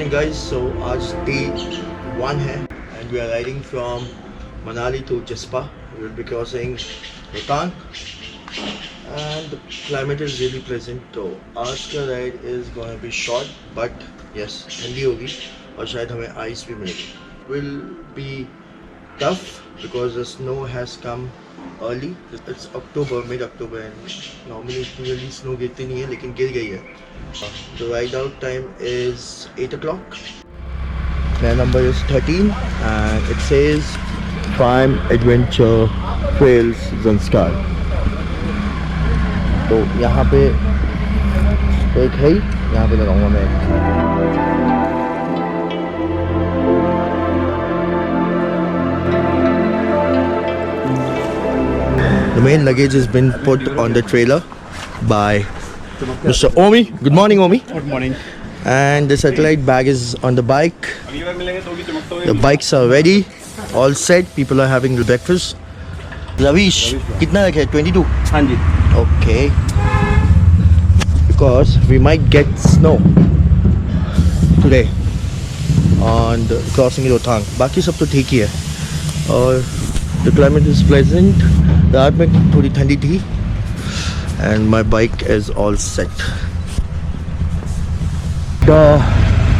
morning guys. So आज day 1 है and we are riding from Manali to Jaspa. We will be crossing Rohtang and the climate is really pleasant. तो आज का ride is going to be short but yes ठंडी होगी और शायद हमें ice भी मिलेगी. Will be tough because the snow has come early. It's October, mid-October and normally really snow गिरती नहीं है लेकिन गिर गई है. The ride out time is 8 o'clock. Their number is 13 and it says Prime Adventure Trails Zanskar. तो यहाँ पे एक है, यहाँ पे लगाऊंगा मैं. The main luggage has been put on the trailer by Mr. Omi. Good morning, Omi. Good morning. And the satellite bag is on the bike. The bikes are ready, all set. People are having the breakfast. Ravish, कितना रखे? 22. हाँ जी. Okay. Because we might get snow today on the crossing Rohtang. बाकी सब तो ठीक ही है. और the climate is pleasant. रात में थोड़ी ठंडी थी. And my bike is all set. The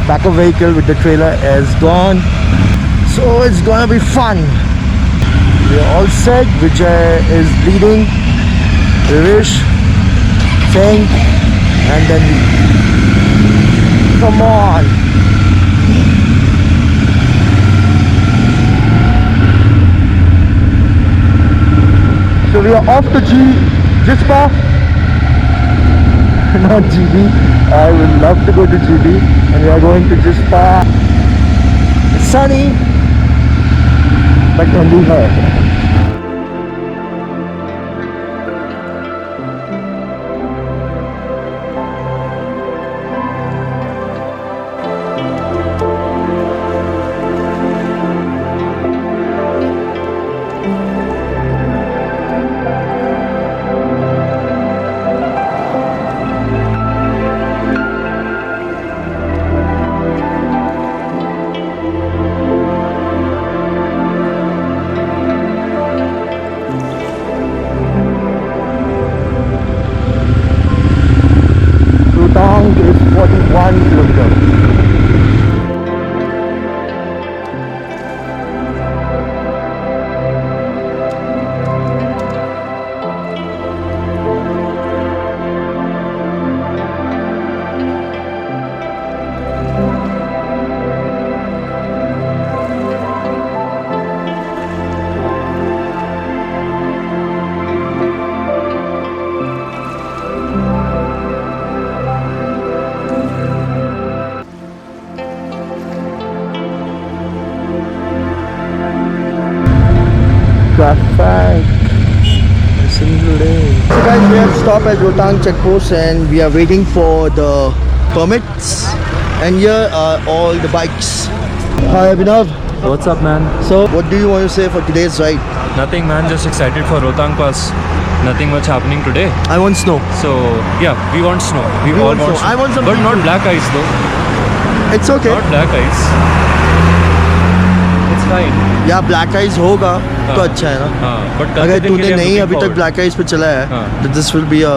backup vehicle with the trailer is gone, so it's gonna be fun. We're all set. Vijay is leading, Rish, Singh, and then come on. So we are off to Jaspa. Not GB. I would love to go to GB, and we are going to Jaspa. It's sunny, but ठंडी है. Rohtang is 41 kilometers. Traffic. So guys, we have stopped at Rohtang checkpost and we are waiting for the permits. And here are all the bikes. Hi Abhinav. What's up, man? So what do you want to say for today's ride? Nothing, man. Just excited for Rohtang Pass. Nothing much happening today. I want snow. So, yeah, we want snow. We all want snow. snow. I want some But not people. black ice, though. It's okay. Not black ice. It's fine. या black ice होगा तो अच्छा है ना. But अगर तूने नहीं अभी तक ब्लैक आइस पे चला है तो this will be a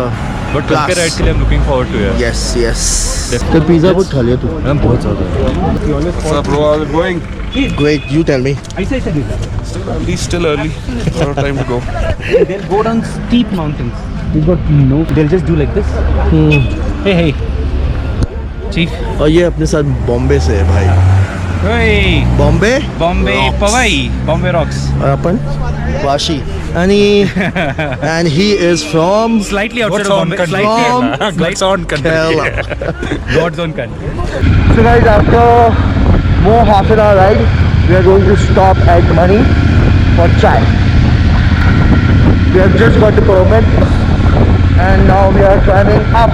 But कल के राइड के लिए I'm looking forward to it. Yes yes. तो पिज़्ज़ा बहुत खा लिया तू. I'm बहुत ज़्यादा. What's up, bro? How's it going? Great, you tell me. Still early, still early. A lot of time to go. They'll go down steep mountains. They got no. They'll just do like this. Hey, hey. Chief. और ये अपने साथ बॉम्बे से है भाई. Hey. Bombay Bombay, Powai. Bombay rocks. और अपन Vashi. And he is from Slightly outside of Bombay. from God's own country. Kerala. God's own country. So guys, after more half an hour ride, we are going to stop at Mani for chai. We have just got the permit and now we are climbing up.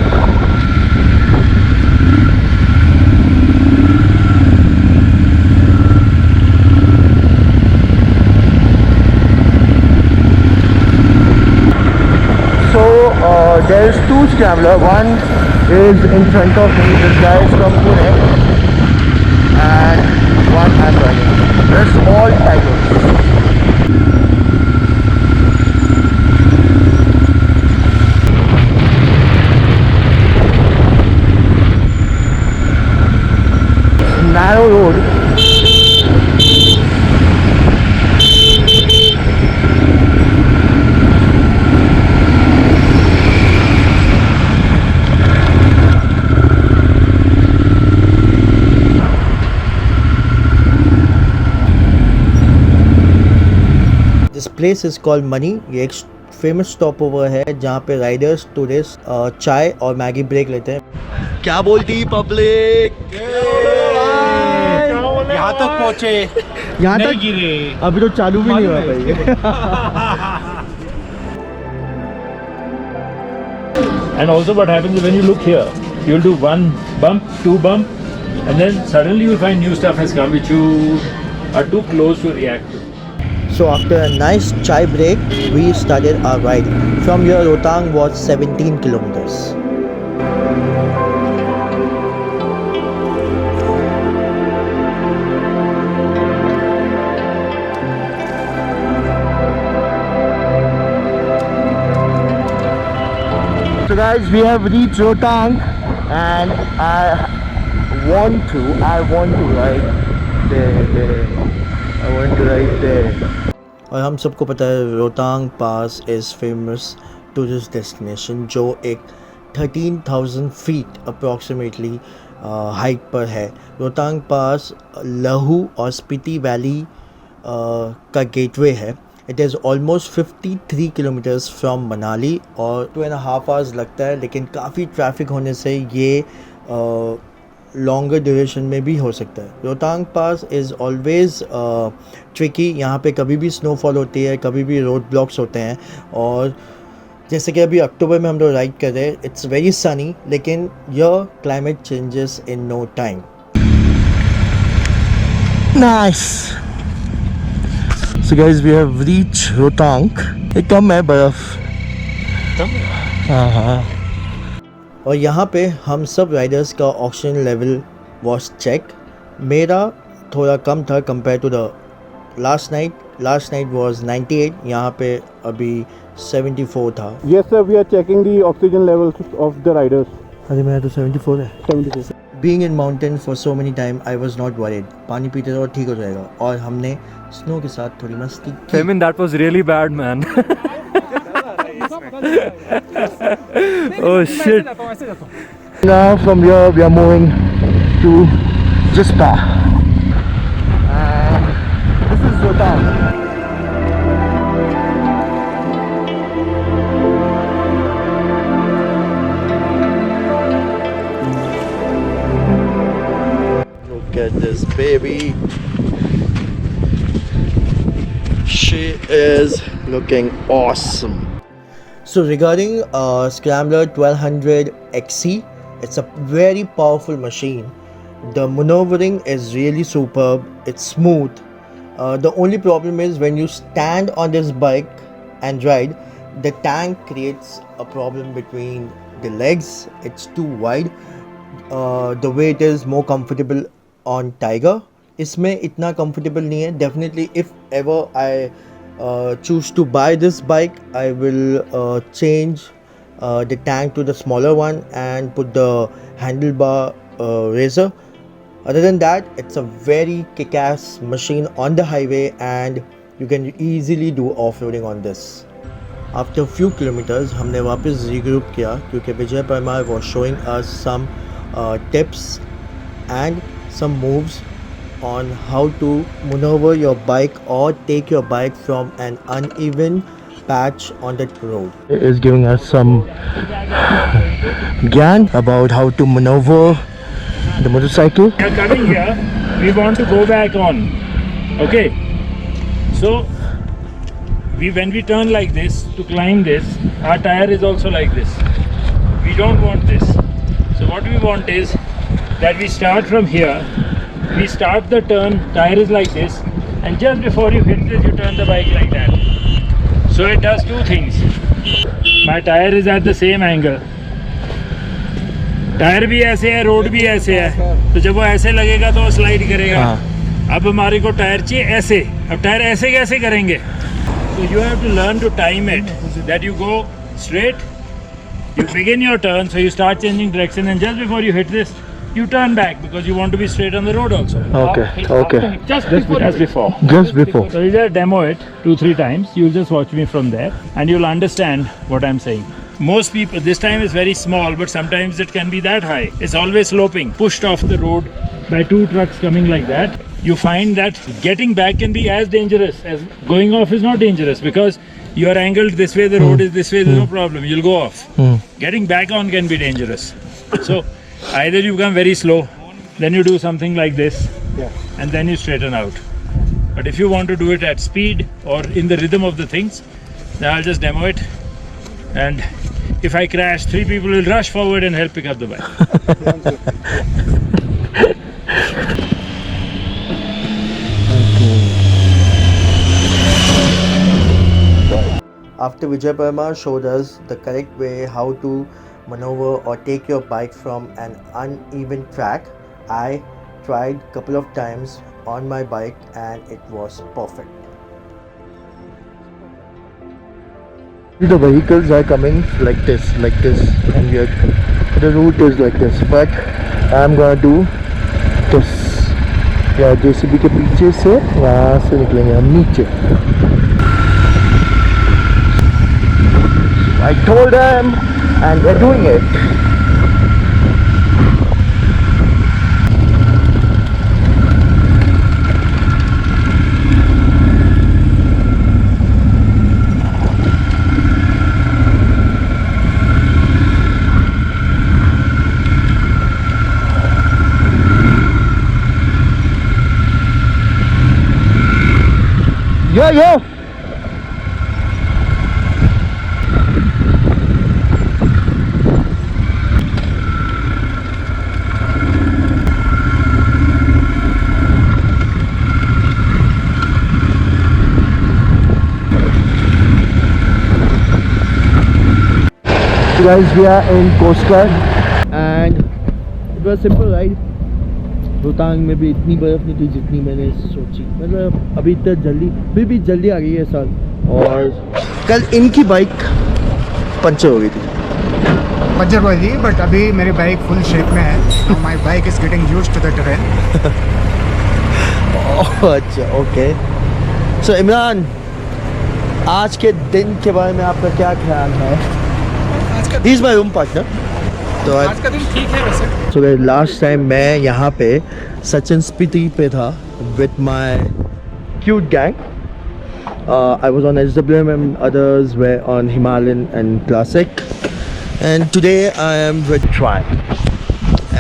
There's two scrambler. One is in front of me. This guy is from Pune. and one I'm riding. Rest all Tigers. Narrow road. This place is called Mani. ये एक famous stop over है जहाँ पे Riders tourist चाय और Maggi break लेते हैं. क्या बोलती पब्लिक? यहाँ तक पहुँचे, यहाँ नहीं तक गिरे. अभी तो चालू भी नहीं हुआ भाई. And also what happens when you look here, you'll do one bump, two bump, and then suddenly you'll find new stuff has come which you are too close to react to. So after a nice chai break, we started our ride. From here, Rotang was 17 kilometers. So guys, we have reached Rotang, and I want to ride there. I want to ride there. और हम सबको पता है रोहतांग पास is famous tourist destination जो एक 13,000 feet approximately height पर है. रोहतांग पास लहू और स्पीति वैली का गेटवे है. It is almost 53 kilometres from Manali और 2.5 आवर्स लगता है, लेकिन काफ़ी ट्रैफिक होने से ये लॉन्गर ड्यूरेशन में भी हो सकता है. रोहतांग पास इज़ ऑलवेज़ ट्रिकी. यहाँ पे कभी भी स्नोफॉल होती है, कभी भी रोड ब्लॉक्स होते हैं. और जैसे कि अभी अक्टूबर में हम लोग राइड कर रहे हैं, इट्स वेरी सनी, लेकिन यह climate changes in no time. Nice. So guys, we have reach Rohtang. एक कम है बर्फ़. हाँ. और यहाँ पे हम सब राइडर्स का ऑक्सीजन लेवल वॉज चेक. मेरा थोड़ा कम था compare to the last night was 98. यहाँ पे अभी 74 था. Yes sir, we are checking the oxygen levels of the riders. अरे मेरा तो 74 है. 74. Being in mountain for so many time I was not worried. पानी पीते रहो, ठीक हो जाएगा. और हमने स्नो के साथ थोड़ी मस्ती की. Femin, that was really bad, man. Oh shit. Now from here we are moving to Jispa. And this is Rohtang. Look at this baby. She is looking awesome. So regarding Scrambler 1200 XC, it's a very powerful machine. The maneuvering is really superb. It's smooth. The only problem is when you stand on this bike and ride, the tank creates a problem between the legs. It's too wide. The weight is more comfortable on Tiger. इसमें इतना comfortable नहीं है. Definitely, if ever I choose to buy this bike, I will change the tank to the smaller one and put the handlebar razor. Other than that, it's a very kick-ass machine on the highway, and you can easily do off-roading on this. After a few kilometers, हमने वापस regroup किया क्योंकि विजय Parmar was showing us some tips and some moves on how to maneuver your bike or take your bike from an uneven patch on the road. It is giving us some gyan about how to maneuver the motorcycle. We are coming here, we want to go back on. Okay. So when we turn like this to climb this, our tire is also like this. We don't want this. So what we want is that we start from here. We start the turn, tire is like this, and just before you hit this, you turn the bike like that. So it does two things. My tire is at the same angle, tyre भी ऐसे है, road भी ऐसे है, तो जब वो ऐसे लगेगा तो वो स्लाइड करेगा। अब हमारे को टायर चाहिए ऐसे, अब टायर ऐसे कैसे करेंगे? तो you have to learn to time it, that you go straight, you begin your turn, so you start changing direction, and just before you hit this, you turn back because you want to be straight on the road also. Okay, okay. Just before. Just before. So you just demo it 2-3 times. You'll just watch me from there, and you'll understand what I'm saying. Most people, this time is very small, but sometimes it can be that high. It's always sloping, pushed off the road by 2 trucks coming like that. You find that getting back can be as dangerous as going off is not dangerous, because you are angled this way, the road is this way, there's no problem, you'll go off. Getting back on can be dangerous. So either you become very slow, then you do something like this, and then you straighten out. But if you want to do it at speed or in the rhythm of the things, then I'll just demo it, and if I crash, 3 people will rush forward and help pick up the bike. After Vijay Parmar showed us the correct way how to maneuver or take your bike from an uneven track, I tried couple of times on my bike and it was perfect. The vehicles are coming like this, and the route is like this, but I'm gonna do this. या JCB के पीछे से वहाँ से निकलेंगे हम नीचे. I told them and they're doing it. Yo! So guys, we are in Coast Guard and it was a simple ride. Rohtang में भी इतनी बर्फ़ नहीं थी जितनी मैंने सोची, मतलब अभी तक जल्दी, फिर भी जल्दी आ गई है साल। और कल इनकी बाइक पंचर हो गई थी। पंचर हुई थी, बट अभी मेरी बाइक फुल शेप में है। My bike is getting used to the terrain. अच्छा, ओके। सो इमरान, आज के दिन के बारे में आपका क्या ख्याल है? He is my room partner. तो आज का दिन ठीक है वैसे। सो लास्ट टाइम मैं यहाँ पे सचिन स्पीति पे था with my cute gang. I was on SWM and others were on Himalayan and Classic, and today I am with Try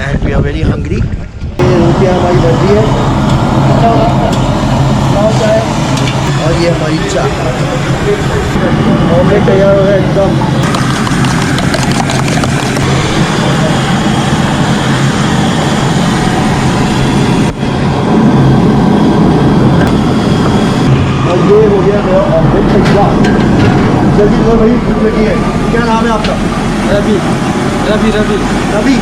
and we are very hungry. ये रोटियाँ हमारी बन रही है और ये हमारी चाय, ऑमलेट तैयार हो गया एकदम. ये हो गया मेरा ऑमलेट तैयार. जल्दी करो भाई, भूख लगी है. क्या नाम है आपका? रवि. रवि रवि रवि.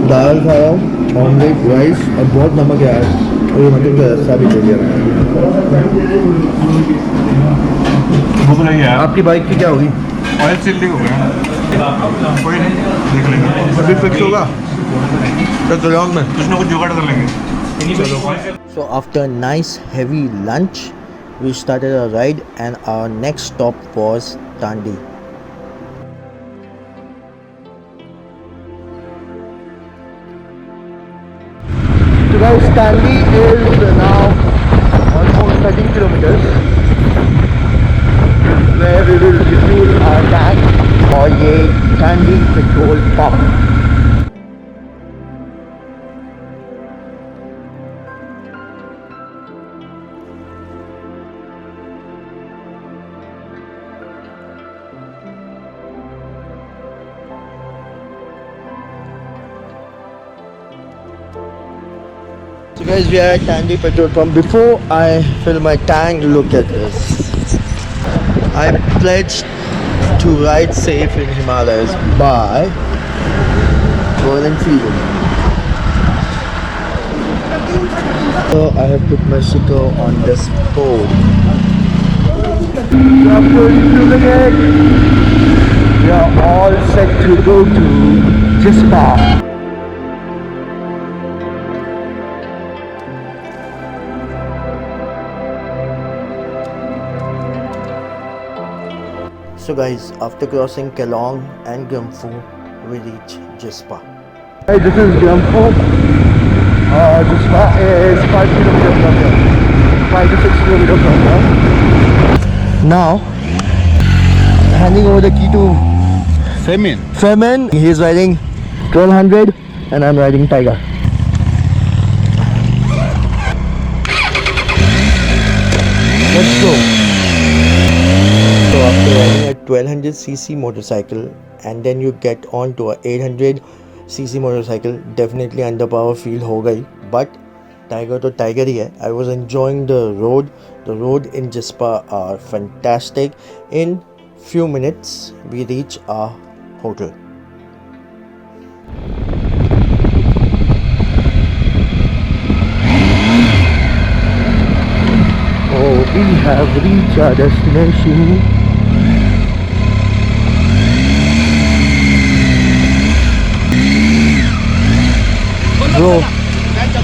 दाल खा रहा हूँ, ऑमलेट, राइस और बहुत नमक है यार. और ये मटन का रस्सा भी ले लिया मैंने. भूख लगी यार. आपकी बाइक की क्या होगी? ऑयल चिल्ली हो गया. कोई नहीं, देख लेंगे. अभी फिक्स होगा तो लॉन्ग में कुछ ना कुछ जुगाड़ कर लेंगे. So after a nice heavy lunch, we started our ride and our next stop was Tandi. So guys, Tandi is now almost 13 kilometers where we will refuel our tank or ये Tandi petrol pump. So guys, we are at Tandi petrol pump. Before I fill my tank, look at this. I pledged to ride safe in Himalayas by Royal Enfield. So I have put my sticker on this pole. We are all set to go to Jispa. So guys, after crossing Kelong and Gamphu, we reach Jispa. Hey, this is Gamphu. Jispa is 5 kilometers from here. 5 to 6 kilometers from here. Now, handing over the key to Femin. He is riding 1200 and I'm riding Tiger. Let's go. So after riding a 1200cc motorcycle and then you get on to a 800cc motorcycle, definitely underpower feel हो गई, but Tiger तो Tiger ही है. I was enjoying the road. The road in Jispa are fantastic. In few minutes we reach our hotel. Oh, we have reached our destination.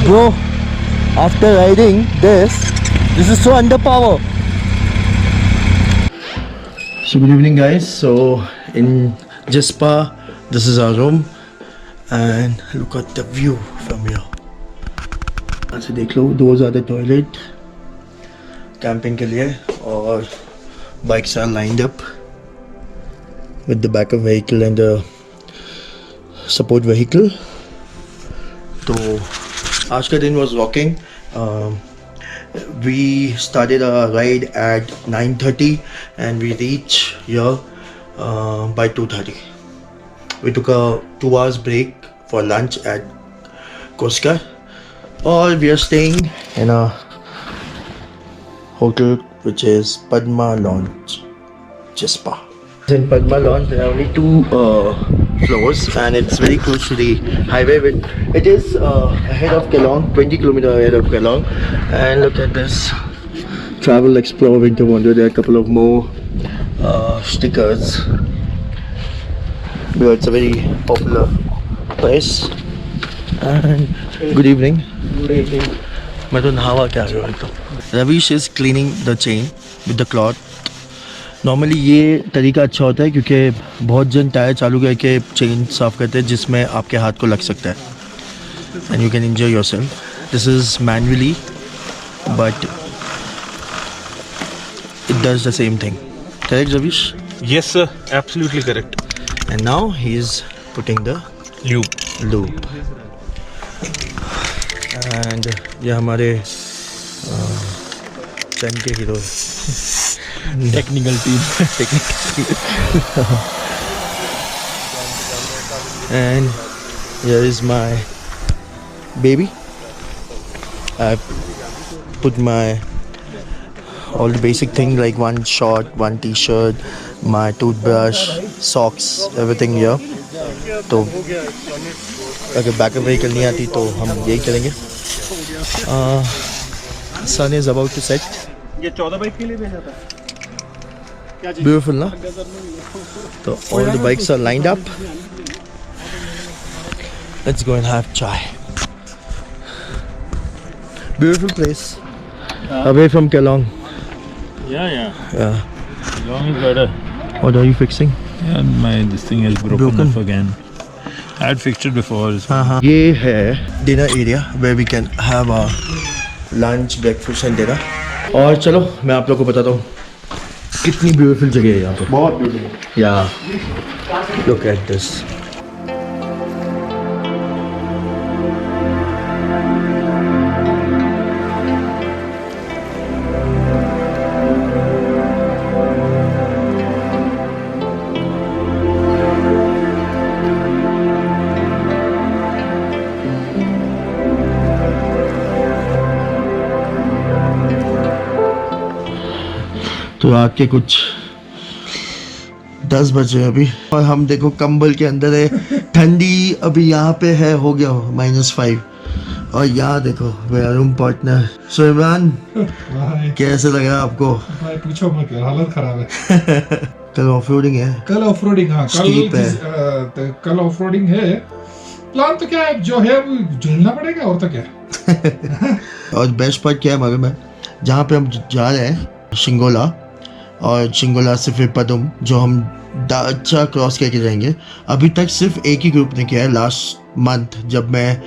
Bro, after riding this is so underpower. So good evening guys. So in Jispa, this is our room and look at the view from here. ऐसे देख लो, those are the toilet camping के लिए और bikes are lined up with the backup vehicle and the support vehicle. तो आज का दिन was rocking. We started our ride at 9:30 and we reached here by 2:30. We took a 2 hours break for lunch at Koskar, or we are staying in a hotel which is Padma Lounge, Jispa. In Padma Lounge there are only 2 floors and it's very close to the highway. It is ahead of Kelong, 20 kilometers ahead of Kelong. And look at this, Travel Explore Winter Wonder. There are a couple of more stickers because it's a very popular place. And good evening. Good evening. मैं तो नहावा क्या रहा हूँ. Ravish is cleaning the chain with the cloth. Normally ये तरीका अच्छा होता है क्योंकि बहुत जन टायर चालू करके चेन साफ़ करते हैं जिसमें आपके हाथ को लग सकता है and you can enjoy yourself. This is manually but it does the same thing. Correct Ravish? Yes, sir. Absolutely correct. And now he is putting the loop. And ये हमारे चैन के hero Technical team. And here is my baby. I put my all the basic things like one short, one t-shirt, my toothbrush, socks, everything here. तो अगर backup vehicle नहीं आती तो हम यही करेंगे. Sun is about to set. ये 14 bike के लिए भेजा था. Beautiful, na? So all the bikes are lined up. Let's go and have chai. Beautiful place. Away from Kelong. Yeah. Yeah. Long is better. What are you fixing? Yeah, this thing has broken off again. I had fixed it before. ये है dinner area where we can have our lunch, breakfast and dinner. और चलो मैं आप लोग को बताता हूँ कितनी ब्यूटीफुल जगह है यहाँ पे. बहुत beautiful. Yeah. Look at this. तो रात के कुछ 10 बजे अभी और हम देखो कंबल के अंदर है. ठंडी अभी यहाँ पे है, हो गया -5 और यहाँ देखो मेरा रूम पार्टनर. सो इमरान भाई कैसे लगा आपको? भाई पूछो मत यार, हालत खराब है. कल ऑफरोडिंग है. कल ऑफरोडिंग, हाँ Steep है. कल ऑफरोडिंग है. प्लान तो क्या है, जो है वो झेलना पड़ेगा, और तो क्या. और बेस्ट पार्ट क्या है मालूम है? जहाँ पे हम जा रहे हैं शिंगोला, और शिंगोला से फिर पदुम, जो हम दाचा क्रॉस करके जाएंगे. अभी तक सिर्फ एक ही ग्रुप ने किया है. लास्ट मंथ जब मैं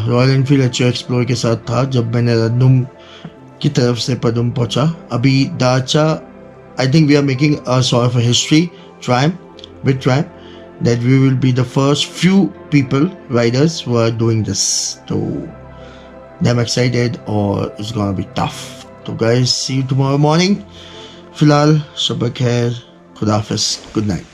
रॉयल एनफील्ड एचओ एक्सप्लोर के साथ था, जब मैंने रंदुम की तरफ से पदुम पहुंचा. अभी दाचा, I think we are making a sort of history with Triumph, that we will be the first few people, riders, who are doing this. So I'm excited, or it's gonna be tough. So guys, see you tomorrow morning. फिलहाल शब खैर, खुदा हाफिज़, good night.